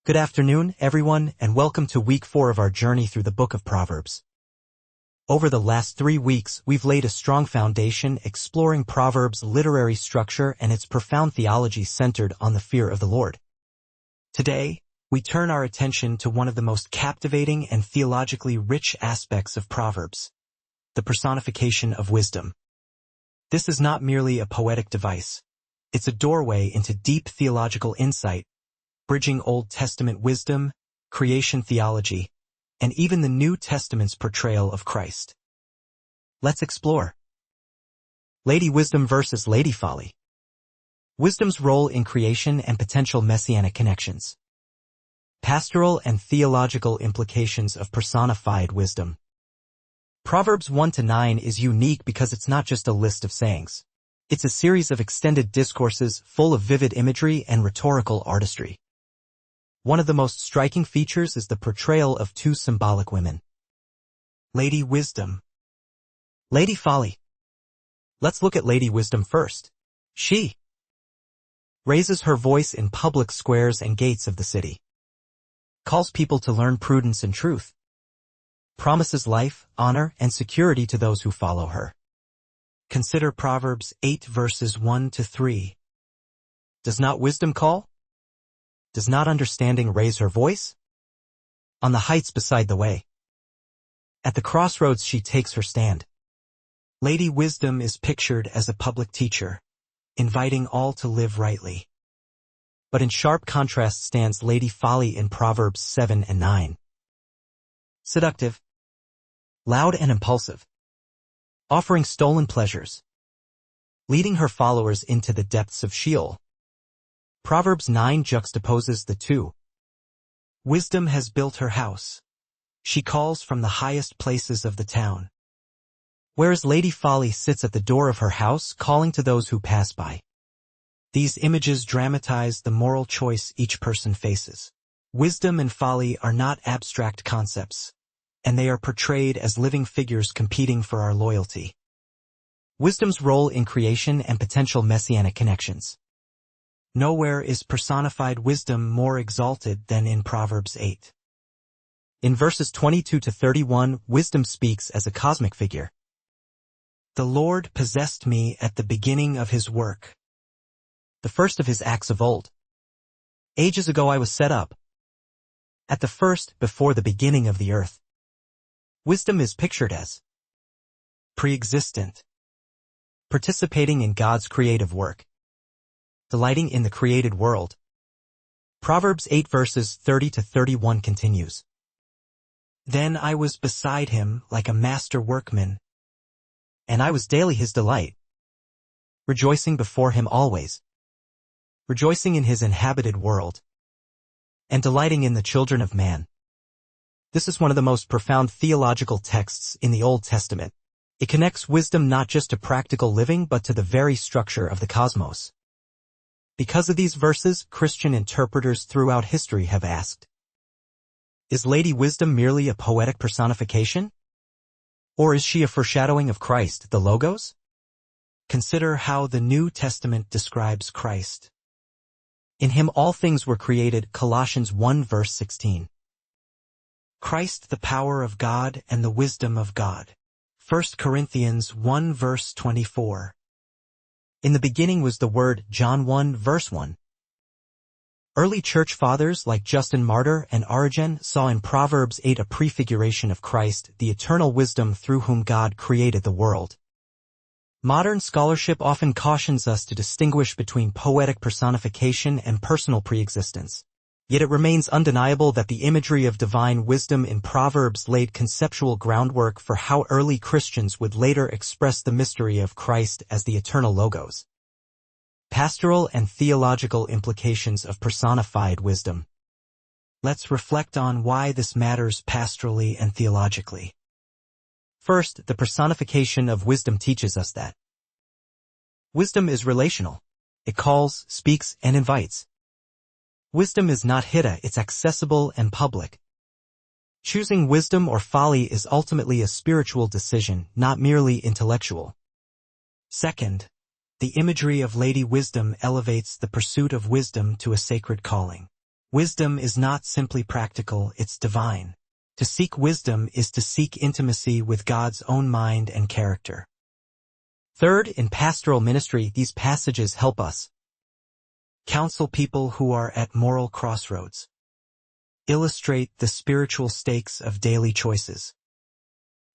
Good afternoon, everyone, and welcome to week 4 of our journey through the book of Proverbs. Over the last 3 weeks, we've laid a strong foundation exploring Proverbs' literary structure and its profound theology centered on the fear of the Lord. Today, we turn our attention to one of the most captivating and theologically rich aspects of Proverbs, the personification of wisdom. This is not merely a poetic device. It's a doorway into deep theological insight, bridging Old Testament wisdom, creation theology, and even the New Testament's portrayal of Christ. Let's explore. Lady Wisdom versus Lady Folly. Wisdom's role in creation and potential messianic connections. Pastoral and theological implications of personified wisdom. Proverbs 1-9 is unique because it's not just a list of sayings. It's a series of extended discourses full of vivid imagery and rhetorical artistry. One of the most striking features is the portrayal of two symbolic women. Lady Wisdom. Lady Folly. Let's look at Lady Wisdom first. She raises her voice in public squares and gates of the city. Calls people to learn prudence and truth. Promises life, honor, and security to those who follow her. Consider Proverbs 8 verses 1-3. Does not wisdom call? Does not understanding raise her voice? On the heights beside the way. At the crossroads she takes her stand. Lady Wisdom is pictured as a public teacher, inviting all to live rightly. But in sharp contrast stands Lady Folly in Proverbs 7 and 9. Seductive. Loud and impulsive. Offering stolen pleasures. Leading her followers into the depths of Sheol. Proverbs 9 juxtaposes the two. Wisdom has built her house. She calls from the highest places of the town. Whereas Lady Folly sits at the door of her house calling to those who pass by. These images dramatize the moral choice each person faces. Wisdom and folly are not abstract concepts, and they are portrayed as living figures competing for our loyalty. Wisdom's role in creation and potential messianic connections. Nowhere is personified wisdom more exalted than in Proverbs 8. In verses 22-31, wisdom speaks as a cosmic figure. The Lord possessed me at the beginning of his work, the first of his acts of old. Ages ago I was set up, at the first, before the beginning of the earth. Wisdom is pictured as pre-existent, participating in God's creative work, delighting in the created world. Proverbs 8 verses 30-31 continues. Then I was beside him like a master workman, and I was daily his delight, rejoicing before him always, rejoicing in his inhabited world, and delighting in the children of man. This is one of the most profound theological texts in the Old Testament. It connects wisdom not just to practical living but to the very structure of the cosmos. Because of these verses, Christian interpreters throughout history have asked, is Lady Wisdom merely a poetic personification? Or is she a foreshadowing of Christ, the Logos? Consider how the New Testament describes Christ. In him all things were created, Colossians 1 verse 16. Christ the power of God and the wisdom of God. 1 Corinthians 1 verse 24. In the beginning was the Word, John 1 verse 1. Early church fathers like Justin Martyr and Origen saw in Proverbs 8 a prefiguration of Christ, the eternal wisdom through whom God created the world. Modern scholarship often cautions us to distinguish between poetic personification and personal preexistence. Yet it remains undeniable that the imagery of divine wisdom in Proverbs laid conceptual groundwork for how early Christians would later express the mystery of Christ as the eternal Logos. Pastoral and theological implications of personified wisdom. Let's reflect on why this matters pastorally and theologically. First, the personification of wisdom teaches us that wisdom is relational. It calls, speaks, and invites. Wisdom is not hidden, it's accessible and public. Choosing wisdom or folly is ultimately a spiritual decision, not merely intellectual. Second, the imagery of Lady Wisdom elevates the pursuit of wisdom to a sacred calling. Wisdom is not simply practical, it's divine. To seek wisdom is to seek intimacy with God's own mind and character. Third, in pastoral ministry, these passages help us counsel people who are at moral crossroads, illustrate the spiritual stakes of daily choices,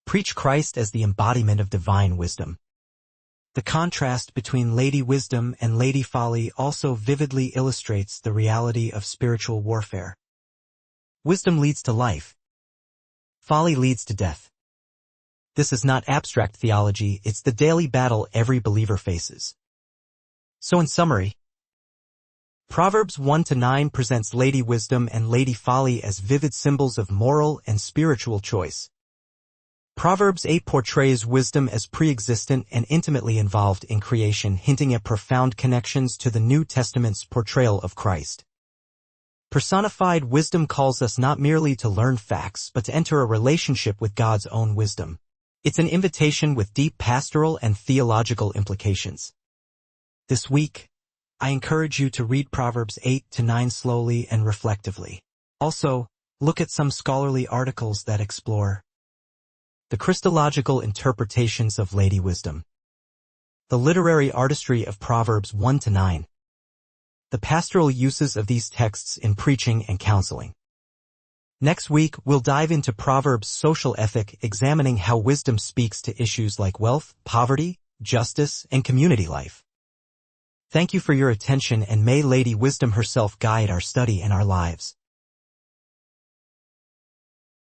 preach Christ as the embodiment of divine wisdom. The contrast between Lady Wisdom and Lady Folly also vividly illustrates the reality of spiritual warfare. Wisdom leads to life. Folly leads to death. This is not abstract theology, it's the daily battle every believer faces. So in summary, Proverbs 1-9 presents Lady Wisdom and Lady Folly as vivid symbols of moral and spiritual choice. Proverbs 8 portrays wisdom as pre-existent and intimately involved in creation, hinting at profound connections to the New Testament's portrayal of Christ. Personified wisdom calls us not merely to learn facts but to enter a relationship with God's own wisdom. It's an invitation with deep pastoral and theological implications. This week, I encourage you to read Proverbs 8-9 slowly and reflectively. Also, look at some scholarly articles that explore the Christological interpretations of Lady Wisdom, the literary artistry of Proverbs 1-9, the pastoral uses of these texts in preaching and counseling. Next week, we'll dive into Proverbs' social ethic, examining how wisdom speaks to issues like wealth, poverty, justice, and community life. Thank you for your attention, and may Lady Wisdom herself guide our study and our lives.